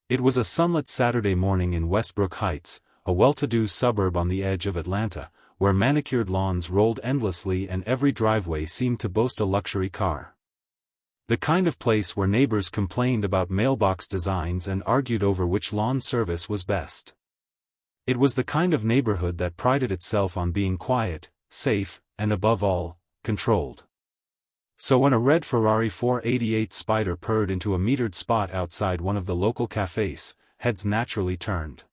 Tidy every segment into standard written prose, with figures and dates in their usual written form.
It was a sunlit Saturday morning in Westbrook Heights, a well-to-do suburb on the edge of Atlanta, where manicured lawns rolled endlessly and every driveway seemed to boast a luxury car. The kind of place where neighbors complained about mailbox designs and argued over which lawn service was best. It was the kind of neighborhood that prided itself on being quiet, safe, and above all, controlled. So when a red Ferrari 488 Spider purred into a metered spot outside one of the local cafes, heads naturally turned.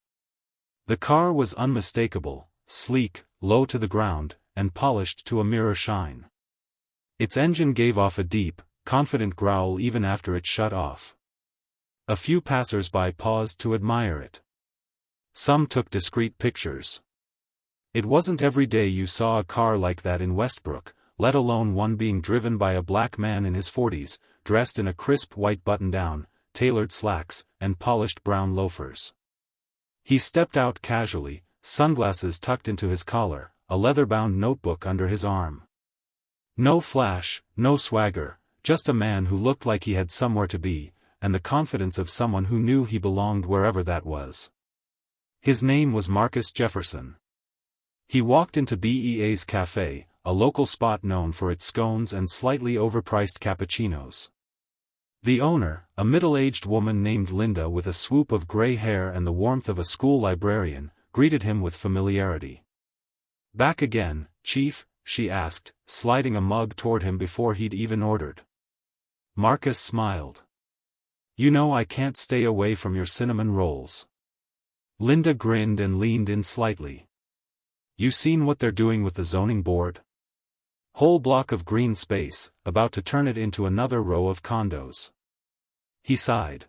The car was unmistakable, sleek, low to the ground, and polished to a mirror shine. Its engine gave off a deep, confident growl even after it shut off. A few passers-by paused to admire it. Some took discreet pictures. It wasn't every day you saw a car like that in Westbrook, let alone one being driven by a black man in his 40s, dressed in a crisp white button-down, tailored slacks, and polished brown loafers. He stepped out casually, sunglasses tucked into his collar, a leather-bound notebook under his arm. No flash, no swagger, just a man who looked like he had somewhere to be, and the confidence of someone who knew he belonged wherever that was. His name was Marcus Jefferson. He walked into BEA's cafe, a local spot known for its scones and slightly overpriced cappuccinos. The owner, a middle-aged woman named Linda with a swoop of gray hair and the warmth of a school librarian, greeted him with familiarity. "Back again, Chief?" she asked, sliding a mug toward him before he'd even ordered. Marcus smiled. "You know I can't stay away from your cinnamon rolls." Linda grinned and leaned in slightly. "You seen what they're doing with the zoning board? Whole block of green space, about to turn it into another row of condos." He sighed.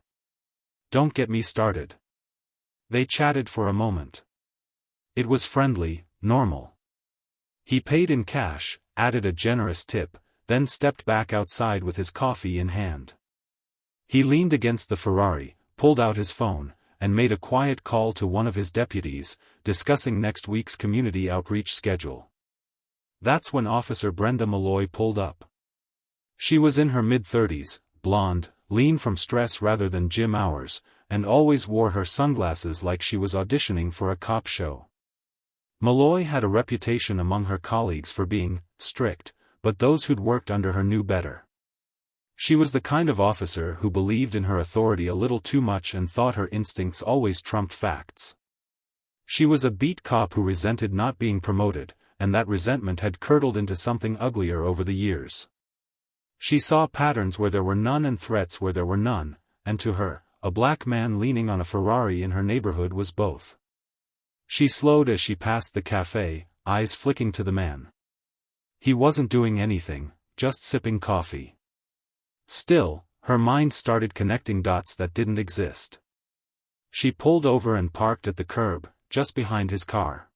"Don't get me started." They chatted for a moment. It was friendly, normal. He paid in cash, added a generous tip, then stepped back outside with his coffee in hand. He leaned against the Ferrari, pulled out his phone, and made a quiet call to one of his deputies, discussing next week's community outreach schedule. That's when Officer Brenda Malloy pulled up. She was in her mid-30s, blonde, lean from stress rather than gym hours, and always wore her sunglasses like she was auditioning for a cop show. Malloy had a reputation among her colleagues for being strict, but those who'd worked under her knew better. She was the kind of officer who believed in her authority a little too much and thought her instincts always trumped facts. She was a beat cop who resented not being promoted, and that resentment had curdled into something uglier over the years. She saw patterns where there were none and threats where there were none, and to her, a black man leaning on a Ferrari in her neighborhood was both. She slowed as she passed the cafe, eyes flicking to the man. He wasn't doing anything, just sipping coffee. Still, her mind started connecting dots that didn't exist. She pulled over and parked at the curb, just behind his car.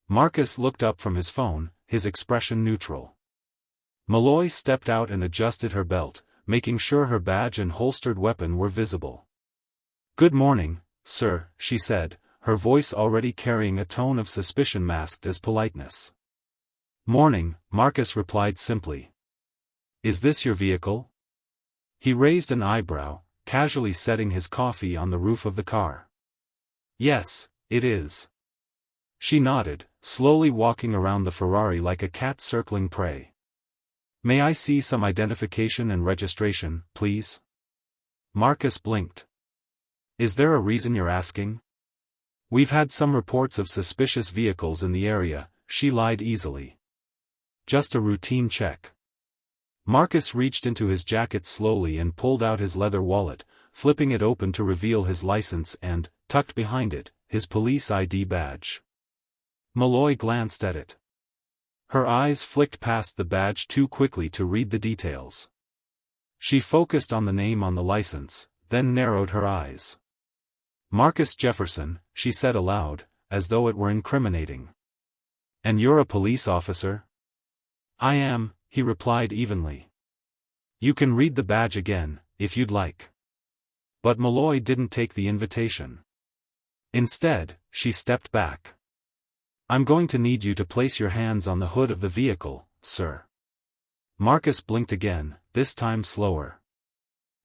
Marcus looked up from his phone, his expression neutral. Malloy stepped out and adjusted her belt, making sure her badge and holstered weapon were visible. "Good morning, sir," she said, her voice already carrying a tone of suspicion masked as politeness. "Morning," Marcus replied simply. "Is this your vehicle?" He raised an eyebrow, casually setting his coffee on the roof of the car. "Yes, it is." She nodded, slowly walking around the Ferrari like a cat circling prey. "May I see some identification and registration, please?" Marcus blinked. "Is there a reason you're asking?" "We've had some reports of suspicious vehicles in the area," she lied easily. "Just a routine check." Marcus reached into his jacket slowly and pulled out his leather wallet, flipping it open to reveal his license and, tucked behind it, his police ID badge. Malloy glanced at it. Her eyes flicked past the badge too quickly to read the details. She focused on the name on the license, then narrowed her eyes. "Marcus Jefferson," she said aloud, as though it were incriminating. "And you're a police officer?" "I am," he replied evenly. "You can read the badge again, if you'd like." But Malloy didn't take the invitation. Instead, she stepped back. "I'm going to need you to place your hands on the hood of the vehicle, sir." Marcus blinked again, this time slower.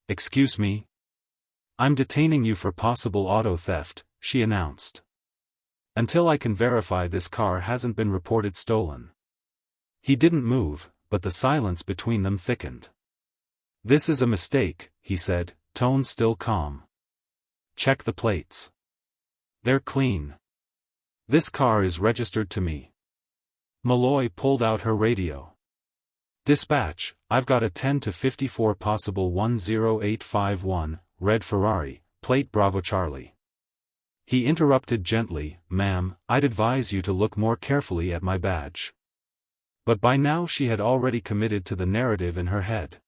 "Excuse me?" I'm detaining you for possible auto theft, she announced. Until I can verify this car hasn't been reported stolen. He didn't move, but the silence between them thickened. This is a mistake, he said, tone still calm. Check the plates. They're clean. This car is registered to me. Malloy pulled out her radio. Dispatch, I've got a 10 to 54 possible 10851, red Ferrari, plate Bravo Charlie. He interrupted gently, ma'am, I'd advise you to look more carefully at my badge. But by now she had already committed to the narrative in her head.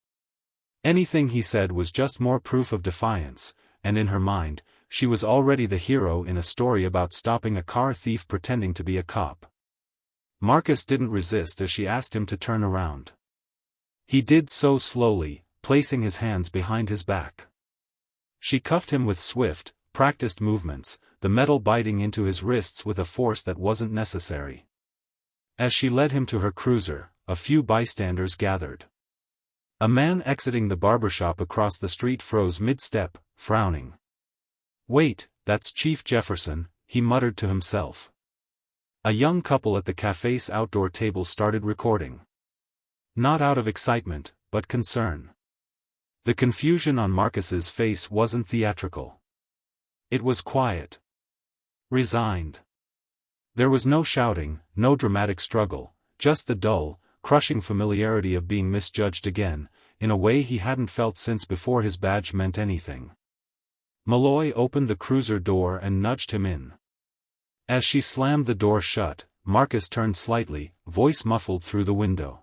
Anything he said was just more proof of defiance, and in her mind, she was already the hero in a story about stopping a car thief pretending to be a cop. Marcus didn't resist as she asked him to turn around. He did so slowly, placing his hands behind his back. She cuffed him with swift, practiced movements, the metal biting into his wrists with a force that wasn't necessary. As she led him to her cruiser, a few bystanders gathered. A man exiting the barbershop across the street froze mid-step, frowning. Wait, that's Chief Jefferson, he muttered to himself. A young couple at the cafe's outdoor table started recording. Not out of excitement, but concern. The confusion on Marcus's face wasn't theatrical. It was quiet. Resigned. There was no shouting, no dramatic struggle, just the dull, crushing familiarity of being misjudged again, in a way he hadn't felt since before his badge meant anything. Malloy opened the cruiser door and nudged him in. As she slammed the door shut, Marcus turned slightly, voice muffled through the window.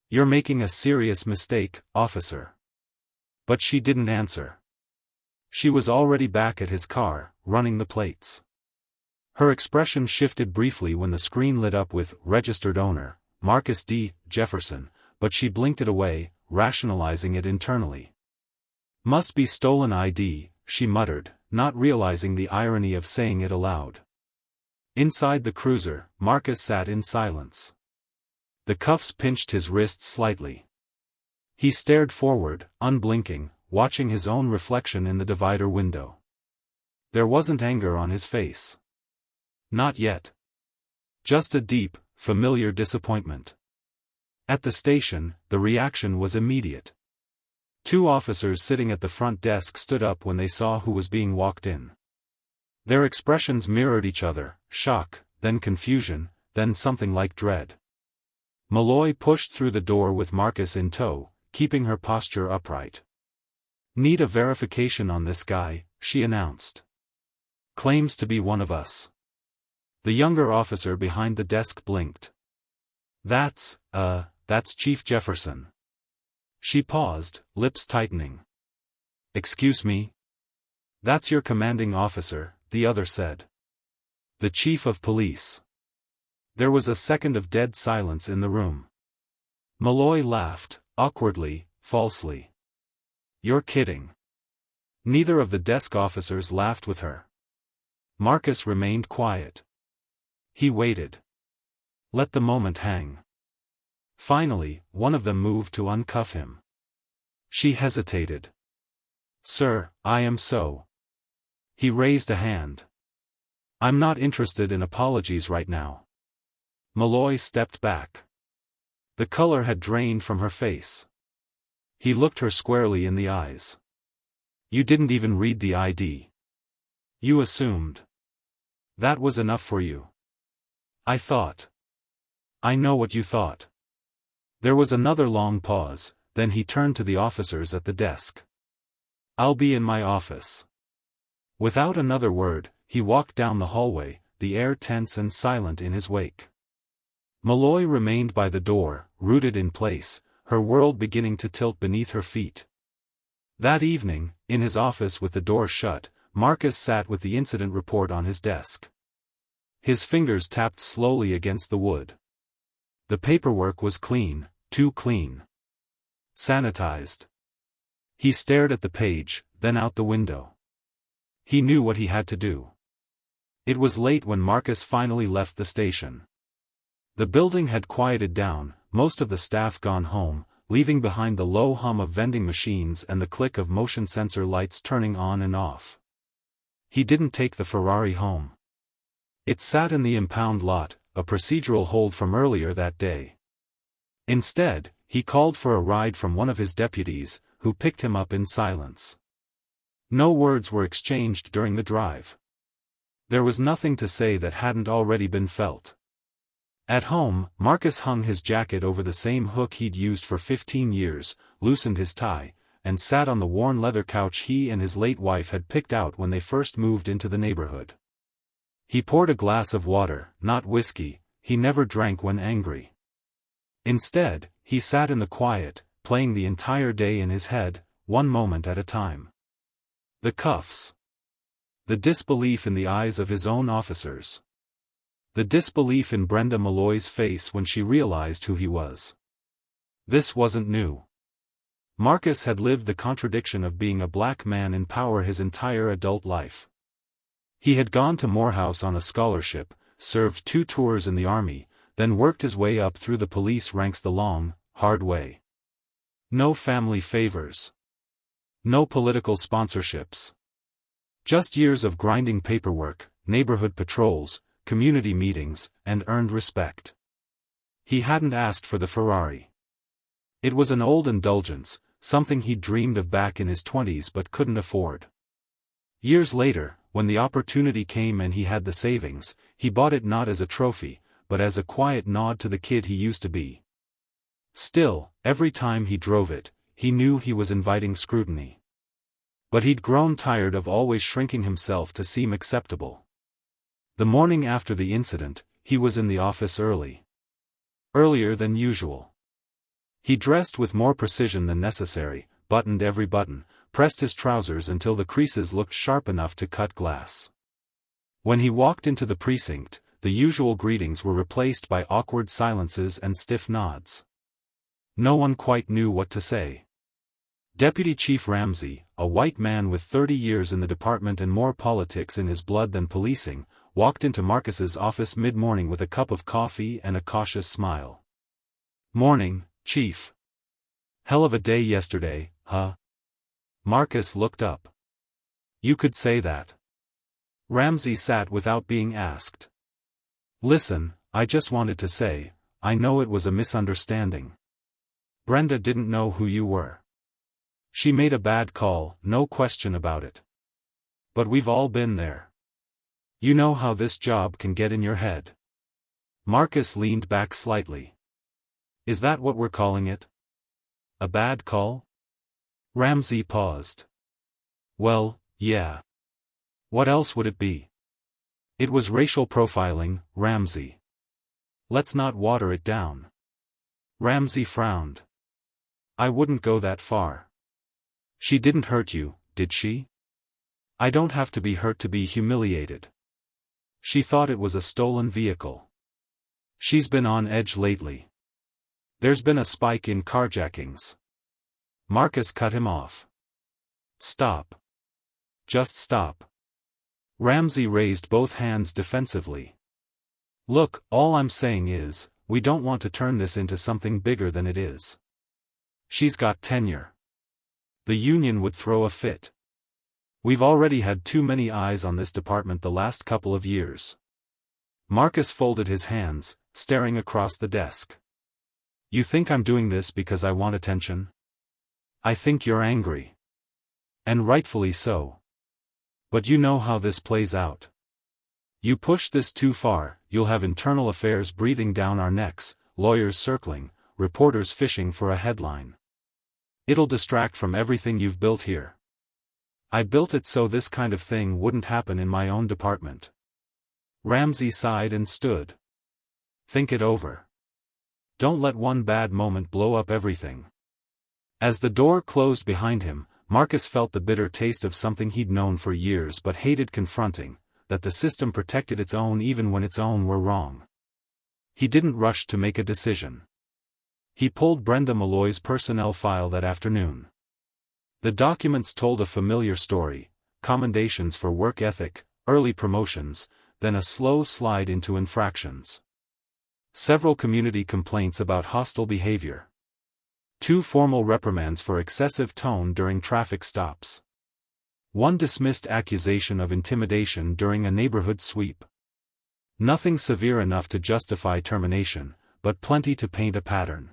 You're making a serious mistake, officer. But she didn't answer. She was already back at his car, running the plates. Her expression shifted briefly when the screen lit up with registered owner, Marcus D. Jefferson, but she blinked it away, rationalizing it internally. Must be stolen ID, she muttered, not realizing the irony of saying it aloud. Inside the cruiser, Marcus sat in silence. The cuffs pinched his wrists slightly. He stared forward, unblinking, watching his own reflection in the divider window. There wasn't anger on his face. Not yet. Just a deep, familiar disappointment. At the station, the reaction was immediate. Two officers sitting at the front desk stood up when they saw who was being walked in. Their expressions mirrored each other, shock, then confusion, then something like dread. Malloy pushed through the door with Marcus in tow, keeping her posture upright. Need a verification on this guy, she announced. Claims to be one of us. The younger officer behind the desk blinked. That's Chief Jefferson. She paused, lips tightening. Excuse me? That's your commanding officer, the other said. The chief of police. There was a second of dead silence in the room. Malloy laughed, awkwardly, falsely. You're kidding. Neither of the desk officers laughed with her. Marcus remained quiet. He waited. Let the moment hang. Finally, one of them moved to uncuff him. She hesitated. Sir, I am so. He raised a hand. I'm not interested in apologies right now. Malloy stepped back. The color had drained from her face. He looked her squarely in the eyes. You didn't even read the ID. You assumed. That was enough for you. I thought. I know what you thought. There was another long pause, then he turned to the officers at the desk. I'll be in my office. Without another word, he walked down the hallway, the air tense and silent in his wake. Malloy remained by the door, rooted in place, her world beginning to tilt beneath her feet. That evening, in his office with the door shut, Marcus sat with the incident report on his desk. His fingers tapped slowly against the wood. The paperwork was clean, too clean. Sanitized. He stared at the page, then out the window. He knew what he had to do. It was late when Marcus finally left the station. The building had quieted down, most of the staff gone home, leaving behind the low hum of vending machines and the click of motion sensor lights turning on and off. He didn't take the Ferrari home. It sat in the impound lot, a procedural hold from earlier that day. Instead, he called for a ride from one of his deputies, who picked him up in silence. No words were exchanged during the drive. There was nothing to say that hadn't already been felt. At home, Marcus hung his jacket over the same hook he'd used for 15 years, loosened his tie, and sat on the worn leather couch he and his late wife had picked out when they first moved into the neighborhood. He poured a glass of water, not whiskey. He never drank when angry. Instead, he sat in the quiet, playing the entire day in his head, one moment at a time. The cuffs. The disbelief in the eyes of his own officers. The disbelief in Brenda Malloy's face when she realized who he was. This wasn't new. Marcus had lived the contradiction of being a black man in power his entire adult life. He had gone to Morehouse on a scholarship, served 2 tours in the army, then worked his way up through the police ranks the long, hard way. No family favors. No political sponsorships. Just years of grinding paperwork, neighborhood patrols, community meetings, and earned respect. He hadn't asked for the Ferrari. It was an old indulgence, something he'd dreamed of back in his 20s but couldn't afford. Years later, when the opportunity came and he had the savings, he bought it not as a trophy, but as a quiet nod to the kid he used to be. Still, every time he drove it, he knew he was inviting scrutiny. But he'd grown tired of always shrinking himself to seem acceptable. The morning after the incident, he was in the office early. Earlier than usual. He dressed with more precision than necessary, buttoned every button, pressed his trousers until the creases looked sharp enough to cut glass. When he walked into the precinct, the usual greetings were replaced by awkward silences and stiff nods. No one quite knew what to say. Deputy Chief Ramsey, a white man with 30 years in the department and more politics in his blood than policing, walked into Marcus's office mid-morning with a cup of coffee and a cautious smile. "Morning, Chief. Hell of a day yesterday, huh?" Marcus looked up. "You could say that." Ramsey sat without being asked. "Listen, I just wanted to say, I know it was a misunderstanding. Brenda didn't know who you were. She made a bad call, no question about it. But we've all been there. You know how this job can get in your head." Marcus leaned back slightly. "Is that what we're calling it? A bad call?" Ramsey paused. "Well, yeah. What else would it be? It was racial profiling, Ramsey. Let's not water it down." Ramsey frowned. "I wouldn't go that far. She didn't hurt you, did she? I don't have to be hurt to be humiliated. She thought it was a stolen vehicle. She's been on edge lately. There's been a spike in carjackings." Marcus cut him off. "Stop. Just stop." Ramsey raised both hands defensively. "Look, all I'm saying is, we don't want to turn this into something bigger than it is. She's got tenure. The union would throw a fit. We've already had too many eyes on this department the last couple of years." Marcus folded his hands, staring across the desk. "You think I'm doing this because I want attention? I think you're angry. And rightfully so. But you know how this plays out. You push this too far, you'll have internal affairs breathing down our necks, lawyers circling, reporters fishing for a headline. It'll distract from everything you've built here. I built it so this kind of thing wouldn't happen in my own department." Ramsey sighed and stood. "Think it over. Don't let one bad moment blow up everything." As the door closed behind him, Marcus felt the bitter taste of something he'd known for years but hated confronting, that the system protected its own even when its own were wrong. He didn't rush to make a decision. He pulled Brenda Malloy's personnel file that afternoon. The documents told a familiar story: commendations for work ethic, early promotions, then a slow slide into infractions. Several community complaints about hostile behavior. 2 formal reprimands for excessive tone during traffic stops. 1 dismissed accusation of intimidation during a neighborhood sweep. Nothing severe enough to justify termination, but plenty to paint a pattern.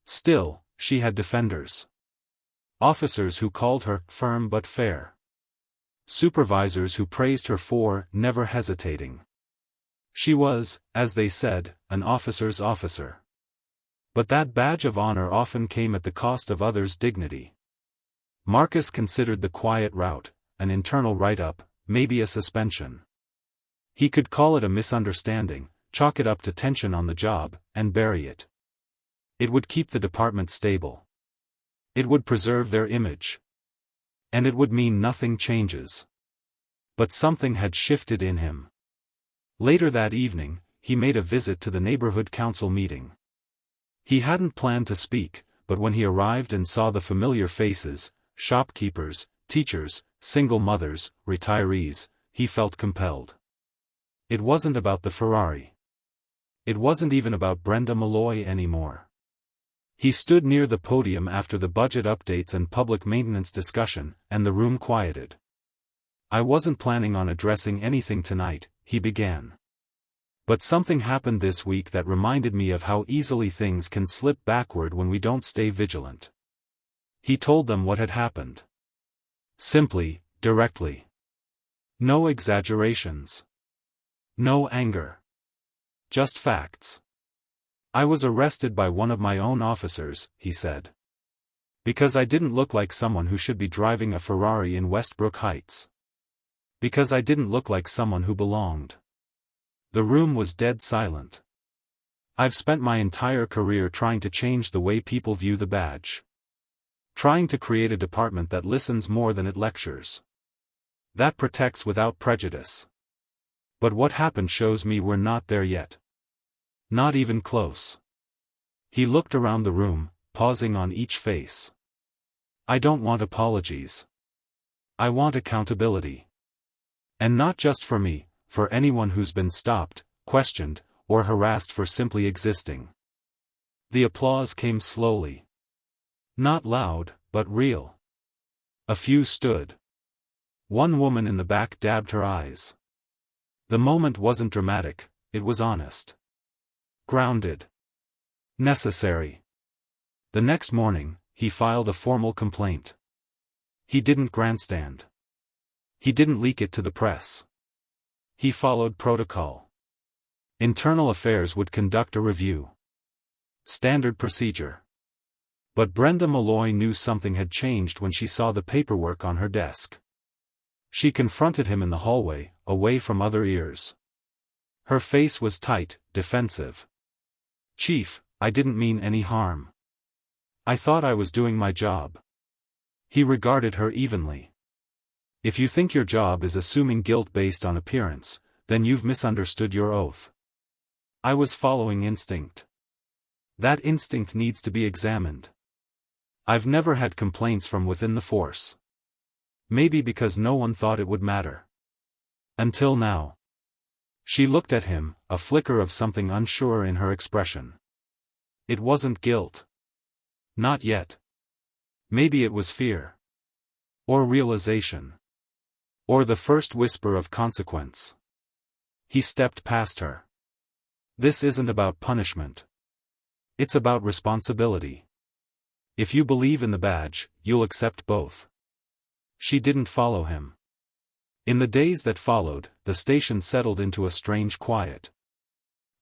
Still, she had defenders. Officers who called her firm but fair. Supervisors who praised her for never hesitating. She was, as they said, an officer's officer. But that badge of honor often came at the cost of others' dignity. Marcus considered the quiet route, an internal write-up, maybe a suspension. He could call it a misunderstanding, chalk it up to tension on the job, and bury it. It would keep the department stable. It would preserve their image. And it would mean nothing changes. But something had shifted in him. Later that evening, he made a visit to the neighborhood council meeting. He hadn't planned to speak, but when he arrived and saw the familiar faces, shopkeepers, teachers, single mothers, retirees, he felt compelled. It wasn't about the Ferrari. It wasn't even about Brenda Malloy anymore. He stood near the podium after the budget updates and public maintenance discussion, and the room quieted. "I wasn't planning on addressing anything tonight," he began. "But something happened this week that reminded me of how easily things can slip backward when we don't stay vigilant." He told them what had happened. Simply, directly. No exaggerations. No anger. Just facts. "I was arrested by one of my own officers," he said. "Because I didn't look like someone who should be driving a Ferrari in Westbrook Heights. Because I didn't look like someone who belonged." The room was dead silent. "I've spent my entire career trying to change the way people view the badge. Trying to create a department that listens more than it lectures. That protects without prejudice. But what happened shows me we're not there yet. Not even close." He looked around the room, pausing on each face. "I don't want apologies. I want accountability. And not just for me, for anyone who's been stopped, questioned, or harassed for simply existing." The applause came slowly. Not loud, but real. A few stood. One woman in the back dabbed her eyes. The moment wasn't dramatic, it was honest. Grounded. Necessary. The next morning, he filed a formal complaint. He didn't grandstand. He didn't leak it to the press. He followed protocol. Internal Affairs would conduct a review. Standard procedure. But Brenda Malloy knew something had changed when she saw the paperwork on her desk. She confronted him in the hallway, away from other ears. Her face was tight, defensive. "Chief, I didn't mean any harm. I thought I was doing my job." He regarded her evenly. "If you think your job is assuming guilt based on appearance, then you've misunderstood your oath. I was following instinct. That instinct needs to be examined. I've never had complaints from within the force. Maybe because no one thought it would matter. Until now." She looked at him, a flicker of something unsure in her expression. It wasn't guilt. Not yet. Maybe it was fear. Or realization. Or the first whisper of consequence. He stepped past her. "This isn't about punishment. It's about responsibility. If you believe in the badge, you'll accept both." She didn't follow him. In the days that followed, the station settled into a strange quiet.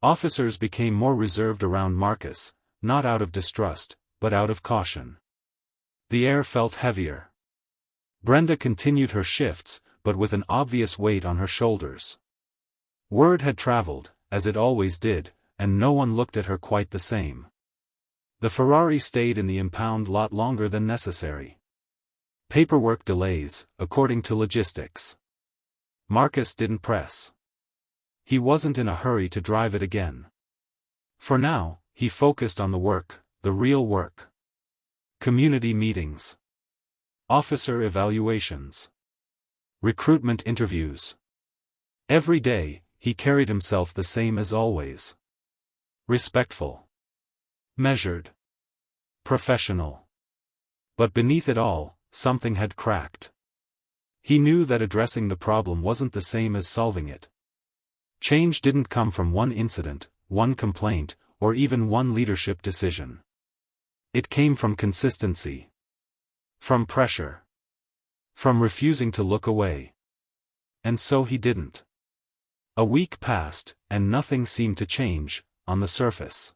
Officers became more reserved around Marcus, not out of distrust, but out of caution. The air felt heavier. Brenda continued her shifts, but with an obvious weight on her shoulders. Word had traveled, as it always did, and no one looked at her quite the same. The Ferrari stayed in the impound lot longer than necessary. Paperwork delays, according to logistics. Marcus didn't press. He wasn't in a hurry to drive it again. For now, he focused on the work, the real work. Community meetings. Officer evaluations. Recruitment interviews. Every day, he carried himself the same as always. Respectful. Measured. professional. But beneath it all, something had cracked. He knew that addressing the problem wasn't the same as solving it. Change didn't come from one incident, one complaint, or even one leadership decision. It came from consistency. From pressure. From refusing to look away. And so he didn't. A week passed, and nothing seemed to change, on the surface.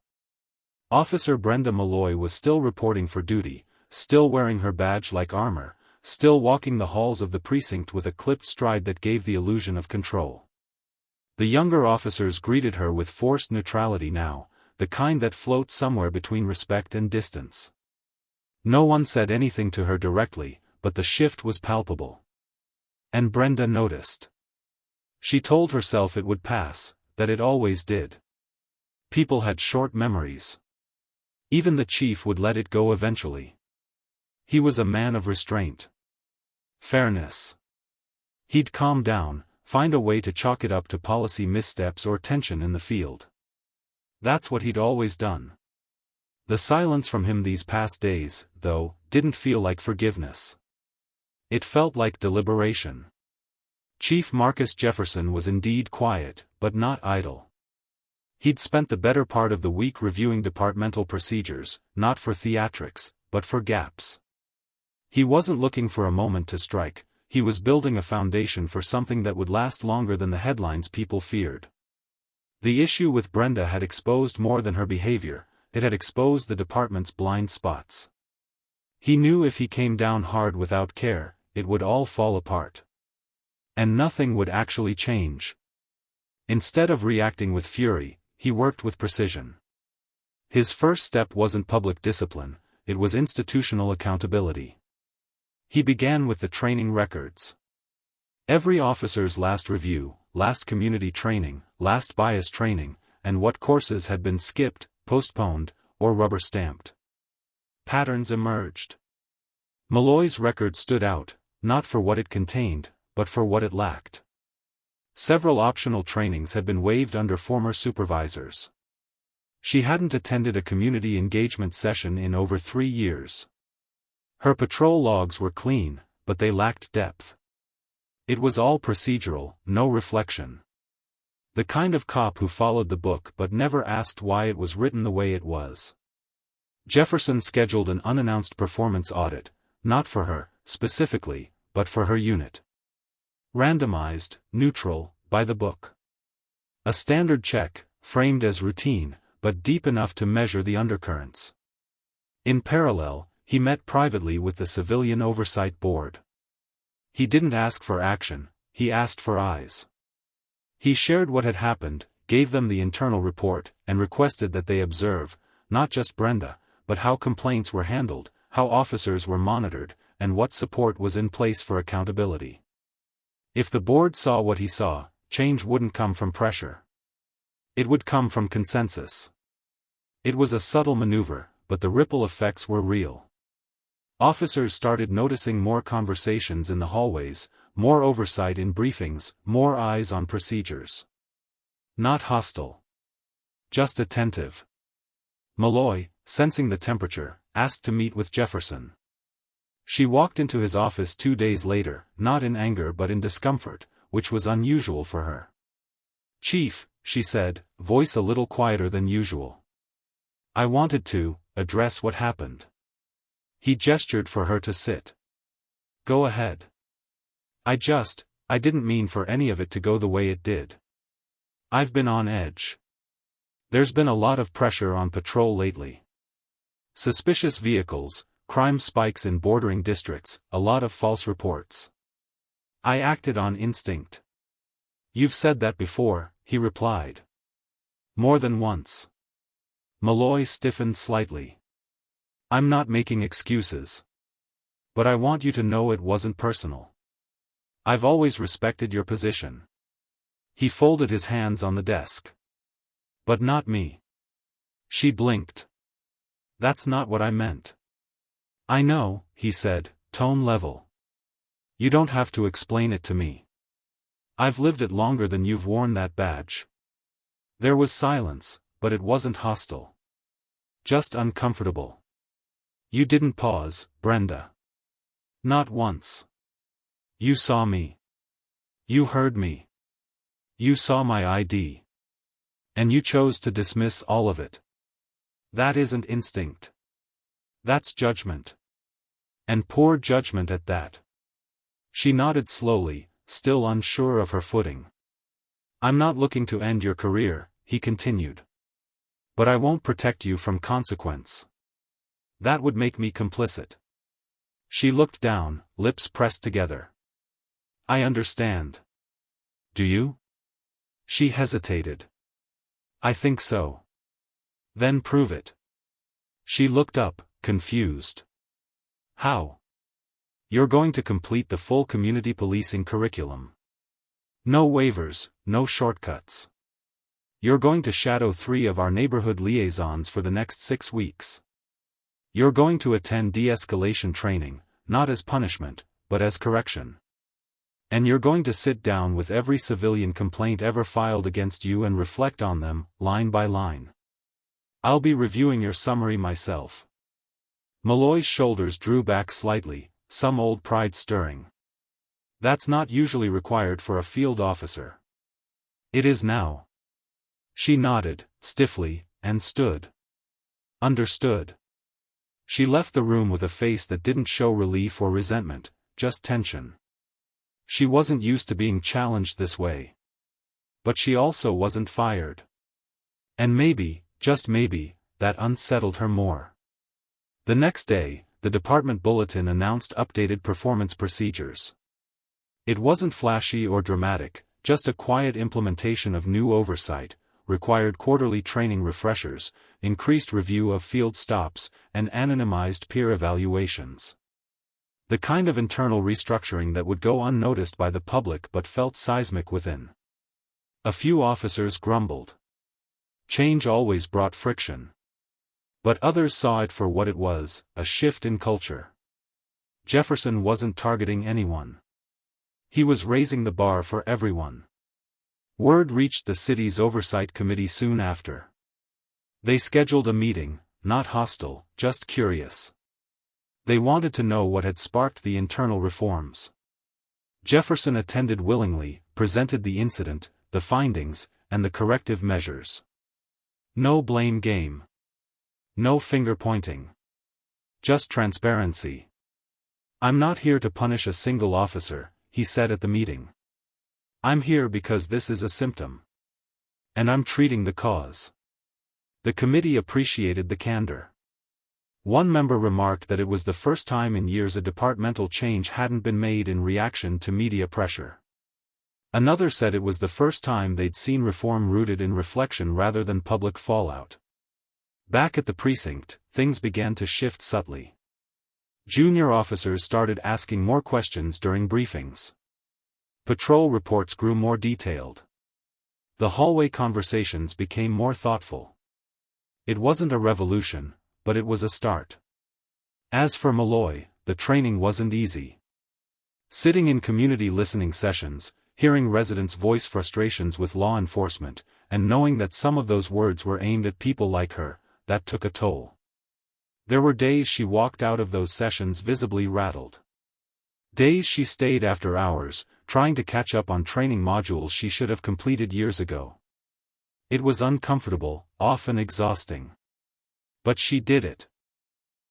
Officer Brenda Malloy was still reporting for duty, still wearing her badge like armor, still walking the halls of the precinct with a clipped stride that gave the illusion of control. The younger officers greeted her with forced neutrality now, the kind that floats somewhere between respect and distance. No one said anything to her directly, but the shift was palpable. And Brenda noticed. She told herself it would pass, that it always did. People had short memories. Even the chief would let it go eventually. He was a man of restraint. Fairness. He'd calm down, find a way to chalk it up to policy missteps or tension in the field. That's what he'd always done. The silence from him these past days, though, didn't feel like forgiveness. It felt like deliberation. Chief Marcus Jefferson was indeed quiet, but not idle. He'd spent the better part of the week reviewing departmental procedures, not for theatrics, but for gaps. He wasn't looking for a moment to strike, he was building a foundation for something that would last longer than the headlines people feared. The issue with Brenda had exposed more than her behavior, it had exposed the department's blind spots. He knew if he came down hard without care, it would all fall apart. And nothing would actually change. Instead of reacting with fury, he worked with precision. His first step wasn't public discipline, it was institutional accountability. He began with the training records. Every officer's last review, last community training, last bias training, and what courses had been skipped, postponed, or rubber-stamped. Patterns emerged. Malloy's record stood out, not for what it contained, but for what it lacked. Several optional trainings had been waived under former supervisors. She hadn't attended a community engagement session in over 3 years. Her patrol logs were clean, but they lacked depth. It was all procedural, no reflection. The kind of cop who followed the book but never asked why it was written the way it was. Jefferson scheduled an unannounced performance audit, not for her, specifically, but for her unit. Randomized, neutral, by the book. A standard check, framed as routine, but deep enough to measure the undercurrents. In parallel, he met privately with the Civilian Oversight Board. He didn't ask for action, he asked for eyes. He shared what had happened, gave them the internal report, and requested that they observe, not just Brenda, but how complaints were handled, how officers were monitored, and what support was in place for accountability. If the board saw what he saw, change wouldn't come from pressure. It would come from consensus. It was a subtle maneuver, but the ripple effects were real. Officers started noticing more conversations in the hallways, more oversight in briefings, more eyes on procedures. Not hostile. Just attentive. Malloy, sensing the temperature, asked to meet with Jefferson. She walked into his office 2 days later, not in anger but in discomfort, which was unusual for her. "Chief," she said, voice a little quieter than usual. "I wanted to address what happened." He gestured for her to sit. "Go ahead." I didn't mean for any of it to go the way it did. I've been on edge. There's been a lot of pressure on patrol lately. Suspicious vehicles, crime spikes in bordering districts, a lot of false reports. I acted on instinct." "You've said that before," he replied. "More than once." Malloy stiffened slightly. "I'm not making excuses. But I want you to know it wasn't personal. I've always respected your position." He folded his hands on the desk. "But not me." She blinked. "That's not what I meant." "I know," he said, tone level. "You don't have to explain it to me. I've lived it longer than you've worn that badge." There was silence, but it wasn't hostile. Just uncomfortable. You didn't pause, Brenda. Not once. You saw me. You heard me. You saw my ID. And you chose to dismiss all of it. That isn't instinct. That's judgment. And poor judgment at that. She nodded slowly, still unsure of her footing. I'm not looking to end your career, he continued. But I won't protect you from consequence. That would make me complicit. She looked down, lips pressed together. I understand. Do you? She hesitated. I think so. Then prove it. She looked up, confused. How? You're going to complete the full community policing curriculum. No waivers, no shortcuts. You're going to shadow 3 of our neighborhood liaisons for the next 6 weeks. You're going to attend de-escalation training, not as punishment, but as correction. And you're going to sit down with every civilian complaint ever filed against you and reflect on them, line by line. I'll be reviewing your summary myself. Malloy's shoulders drew back slightly, some old pride stirring. That's not usually required for a field officer. It is now. She nodded, stiffly, and stood. Understood. She left the room with a face that didn't show relief or resentment, just tension. She wasn't used to being challenged this way. But she also wasn't fired. And maybe, just maybe, that unsettled her more. The next day, the department bulletin announced updated performance procedures. It wasn't flashy or dramatic, just a quiet implementation of new oversight, required quarterly training refreshers, increased review of field stops, and anonymized peer evaluations. The kind of internal restructuring that would go unnoticed by the public but felt seismic within. A few officers grumbled. Change always brought friction. But others saw it for what it was, a shift in culture. Jefferson wasn't targeting anyone. He was raising the bar for everyone. Word reached the city's oversight committee soon after. They scheduled a meeting, not hostile, just curious. They wanted to know what had sparked the internal reforms. Jefferson attended willingly, presented the incident, the findings, and the corrective measures. No blame game. No finger-pointing. Just transparency. I'm not here to punish a single officer, he said at the meeting. I'm here because this is a symptom. And I'm treating the cause. The committee appreciated the candor. One member remarked that it was the first time in years a departmental change hadn't been made in reaction to media pressure. Another said it was the first time they'd seen reform rooted in reflection rather than public fallout. Back at the precinct, things began to shift subtly. Junior officers started asking more questions during briefings. Patrol reports grew more detailed. The hallway conversations became more thoughtful. It wasn't a revolution, but it was a start. As for Malloy, the training wasn't easy. Sitting in community listening sessions, hearing residents voice frustrations with law enforcement, and knowing that some of those words were aimed at people like her, that took a toll. There were days she walked out of those sessions visibly rattled. Days she stayed after hours, trying to catch up on training modules she should have completed years ago. It was uncomfortable, often exhausting. But she did it.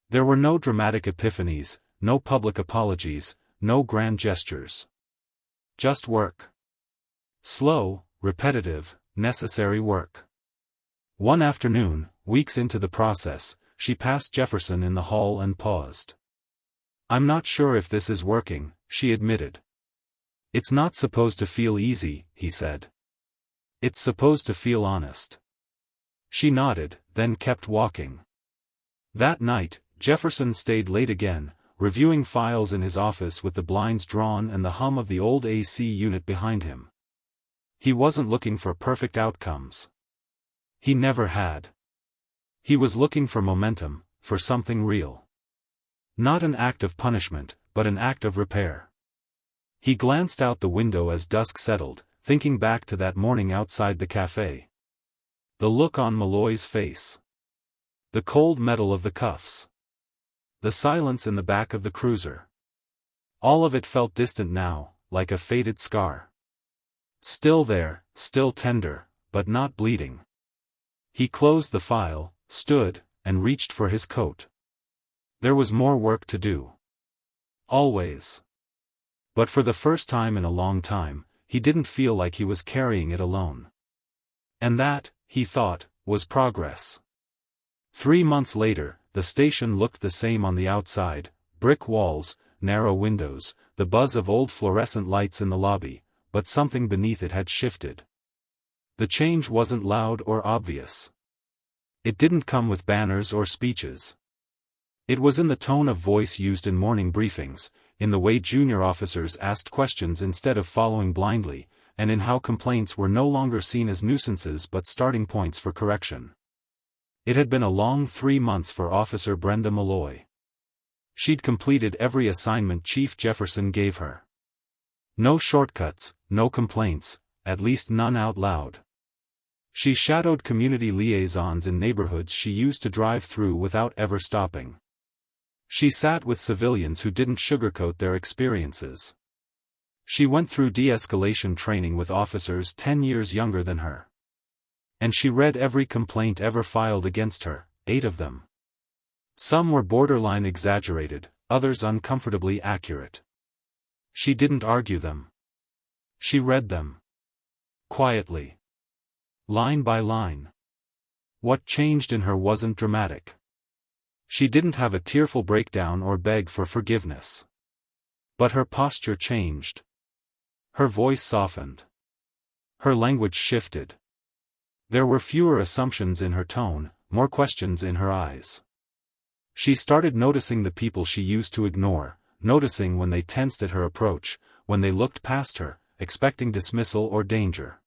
There were no dramatic epiphanies, no public apologies, no grand gestures. Just work. Slow, repetitive, necessary work. One afternoon, weeks into the process, she passed Jefferson in the hall and paused. I'm not sure if this is working, she admitted. It's not supposed to feel easy, he said. It's supposed to feel honest. She nodded, then kept walking. That night, Jefferson stayed late again, reviewing files in his office with the blinds drawn and the hum of the old AC unit behind him. He wasn't looking for perfect outcomes. He never had. He was looking for momentum, for something real. Not an act of punishment, but an act of repair. He glanced out the window as dusk settled, thinking back to that morning outside the cafe. The look on Malloy's face. The cold metal of the cuffs. the silence in the back of the cruiser. All of it felt distant now, like a faded scar. Still there, still tender, but not bleeding. He closed the file, stood, and reached for his coat. There was more work to do. Always. But for the first time in a long time, he didn't feel like he was carrying it alone. And that, he thought, was progress. 3 months later, the station looked the same on the outside: brick walls, narrow windows, the buzz of old fluorescent lights in the lobby, but something beneath it had shifted. The change wasn't loud or obvious. It didn't come with banners or speeches. It was in the tone of voice used in morning briefings, in the way junior officers asked questions instead of following blindly, and in how complaints were no longer seen as nuisances but starting points for correction. It had been a long 3 months for Officer Brenda Malloy. She'd completed every assignment Chief Jefferson gave her. No shortcuts, no complaints, at least none out loud. She shadowed community liaisons in neighborhoods she used to drive through without ever stopping. She sat with civilians who didn't sugarcoat their experiences. She went through de-escalation training with officers 10 years younger than her. And she read every complaint ever filed against her, 8 of them. Some were borderline exaggerated, others uncomfortably accurate. She didn't argue them. She read them. Quietly. Line by line. What changed in her wasn't dramatic. She didn't have a tearful breakdown or beg for forgiveness. But her posture changed. Her voice softened. Her language shifted. There were fewer assumptions in her tone, more questions in her eyes. She started noticing the people she used to ignore, noticing when they tensed at her approach, when they looked past her, expecting dismissal or danger.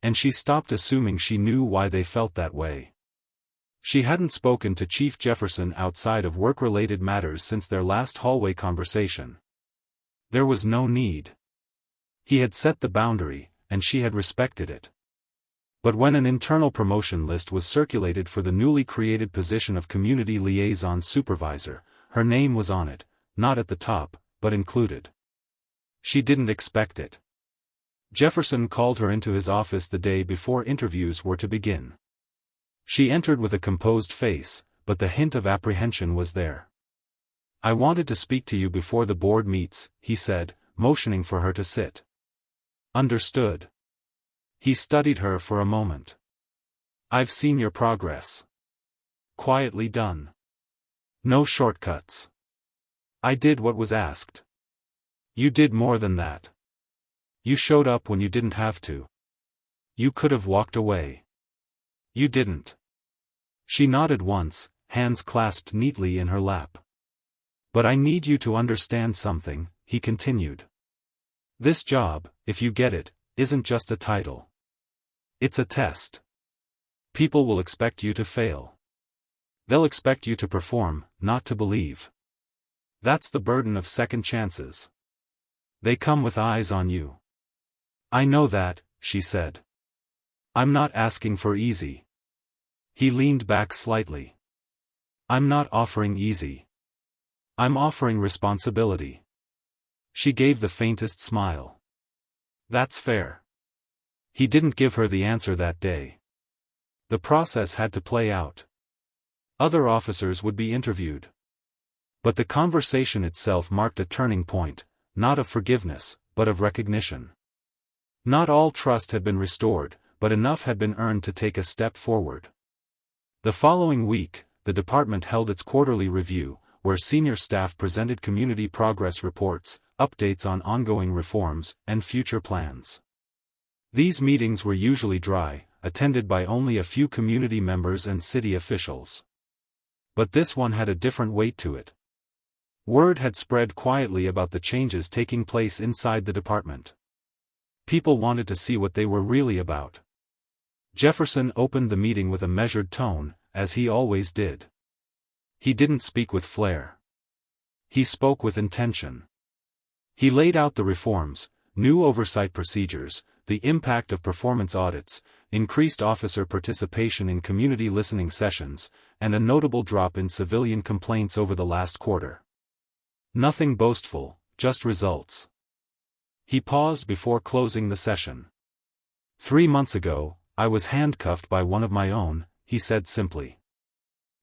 And she stopped assuming she knew why they felt that way. She hadn't spoken to Chief Jefferson outside of work-related matters since their last hallway conversation. There was no need. He had set the boundary, and she had respected it. But when an internal promotion list was circulated for the newly created position of Community Liaison Supervisor, her name was on it, not at the top, but included. She didn't expect it. Jefferson called her into his office the day before interviews were to begin. She entered with a composed face, but the hint of apprehension was there. "I wanted to speak to you before the board meets," he said, motioning for her to sit. "Understood." He studied her for a moment. "I've seen your progress. Quietly done. No shortcuts. I did what was asked. You did more than that. You showed up when you didn't have to. You could have walked away. You didn't." She nodded once, hands clasped neatly in her lap. "But I need you to understand something," he continued. "This job, if you get it, isn't just a title. It's a test. People will expect you to fail. They'll expect you to perform, not to believe. That's the burden of second chances. They come with eyes on you." "I know that," she said. "I'm not asking for easy." He leaned back slightly. "I'm not offering easy. I'm offering responsibility." She gave the faintest smile. "That's fair." He didn't give her the answer that day. The process had to play out. Other officers would be interviewed. But the conversation itself marked a turning point, not of forgiveness, but of recognition. Not all trust had been restored, but enough had been earned to take a step forward. The following week, the department held its quarterly review, where senior staff presented community progress reports, updates on ongoing reforms, and future plans. These meetings were usually dry, attended by only a few community members and city officials. But this one had a different weight to it. Word had spread quietly about the changes taking place inside the department. People wanted to see what they were really about. Jefferson opened the meeting with a measured tone, as he always did. He didn't speak with flair. He spoke with intention. He laid out the reforms, new oversight procedures, the impact of performance audits, increased officer participation in community listening sessions, and a notable drop in civilian complaints over the last quarter. Nothing boastful, just results. He paused before closing the session. 3 months ago, I was handcuffed by one of my own, he said simply.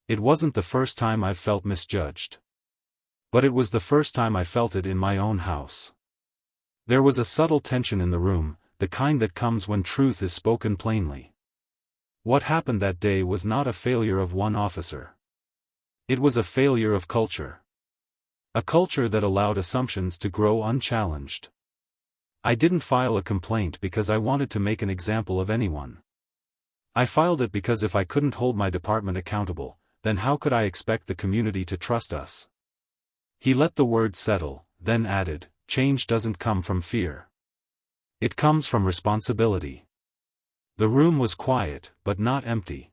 It wasn't the first time I've felt misjudged. But it was the first time I felt it in my own house. There was a subtle tension in the room, the kind that comes when truth is spoken plainly. What happened that day was not a failure of one officer. It was a failure of culture. A culture that allowed assumptions to grow unchallenged. I didn't file a complaint because I wanted to make an example of anyone. I filed it because if I couldn't hold my department accountable, then how could I expect the community to trust us? He let the word settle, then added, change doesn't come from fear. It comes from responsibility. The room was quiet, but not empty.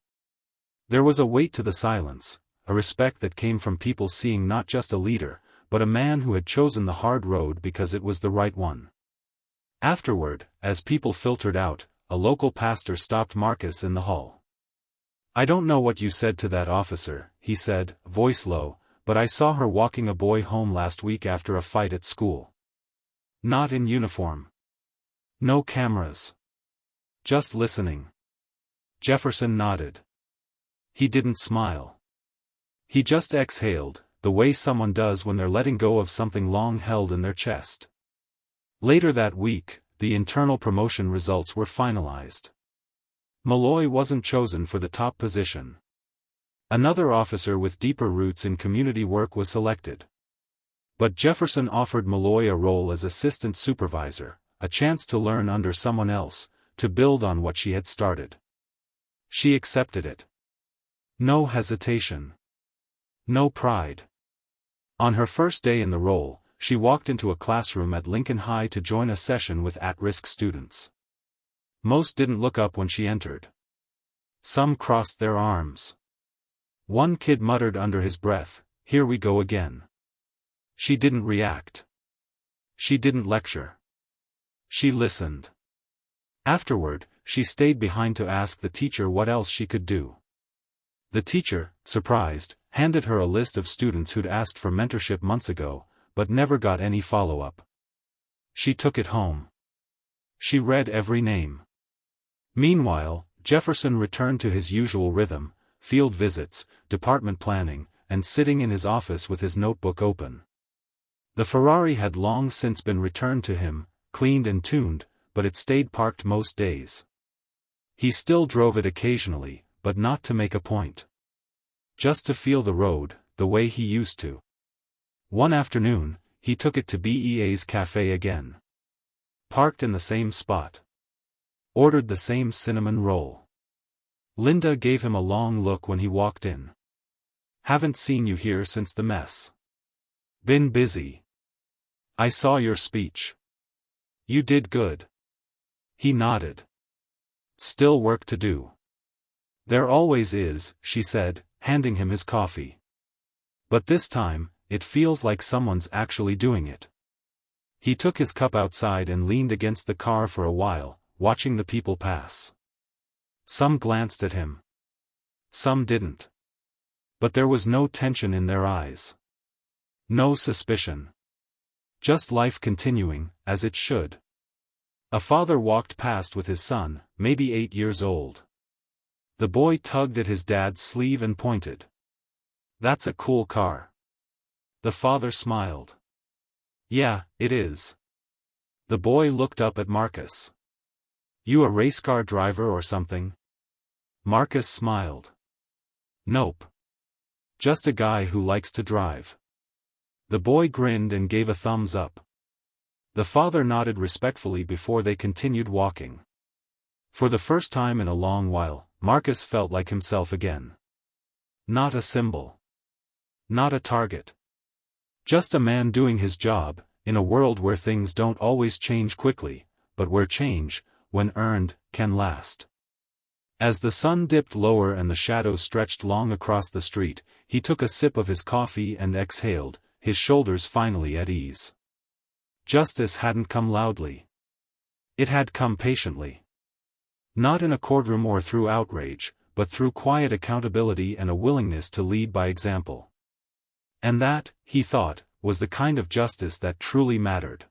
There was a weight to the silence, a respect that came from people seeing not just a leader, but a man who had chosen the hard road because it was the right one. Afterward, as people filtered out, a local pastor stopped Marcus in the hall. I don't know what you said to that officer, he said, voice low, but I saw her walking a boy home last week after a fight at school. Not in uniform. No cameras. Just listening. Jefferson nodded. He didn't smile. He just exhaled, the way someone does when they're letting go of something long held in their chest. Later that week, the internal promotion results were finalized. Malloy wasn't chosen for the top position. Another officer with deeper roots in community work was selected. But Jefferson offered Malloy a role as assistant supervisor, a chance to learn under someone else, to build on what she had started. She accepted it. No hesitation. No pride. On her first day in the role, she walked into a classroom at Lincoln High to join a session with at-risk students. Most didn't look up when she entered. Some crossed their arms. One kid muttered under his breath, "Here we go again." She didn't react. She didn't lecture. She listened. Afterward, she stayed behind to ask the teacher what else she could do. The teacher, surprised, handed her a list of students who'd asked for mentorship months ago, but never got any follow-up. She took it home. She read every name. Meanwhile, Jefferson returned to his usual rhythm, field visits, department planning, and sitting in his office with his notebook open. The Ferrari had long since been returned to him, cleaned and tuned, but it stayed parked most days. He still drove it occasionally, but not to make a point. Just to feel the road, the way he used to. One afternoon, he took it to BEA's cafe again. Parked in the same spot. Ordered the same cinnamon roll. Linda gave him a long look when he walked in. Haven't seen you here since the mess. Been busy. I saw your speech. You did good. He nodded. Still work to do. There always is, she said, handing him his coffee. But this time, it feels like someone's actually doing it. He took his cup outside and leaned against the car for a while, watching the people pass. Some glanced at him. Some didn't. But there was no tension in their eyes. No suspicion. Just life continuing, as it should. A father walked past with his son, maybe 8 years old. The boy tugged at his dad's sleeve and pointed. That's a cool car. The father smiled. Yeah, it is. The boy looked up at Marcus. You a race car driver or something? Marcus smiled. Nope. Just a guy who likes to drive. The boy grinned and gave a thumbs up. The father nodded respectfully before they continued walking. For the first time in a long while, Marcus felt like himself again. Not a symbol. Not a target. Just a man doing his job, in a world where things don't always change quickly, but where change, when earned, can last. As the sun dipped lower and the shadows stretched long across the street, he took a sip of his coffee and exhaled, his shoulders finally at ease. Justice hadn't come loudly. It had come patiently. Not in a courtroom or through outrage, but through quiet accountability and a willingness to lead by example. And that, he thought, was the kind of justice that truly mattered.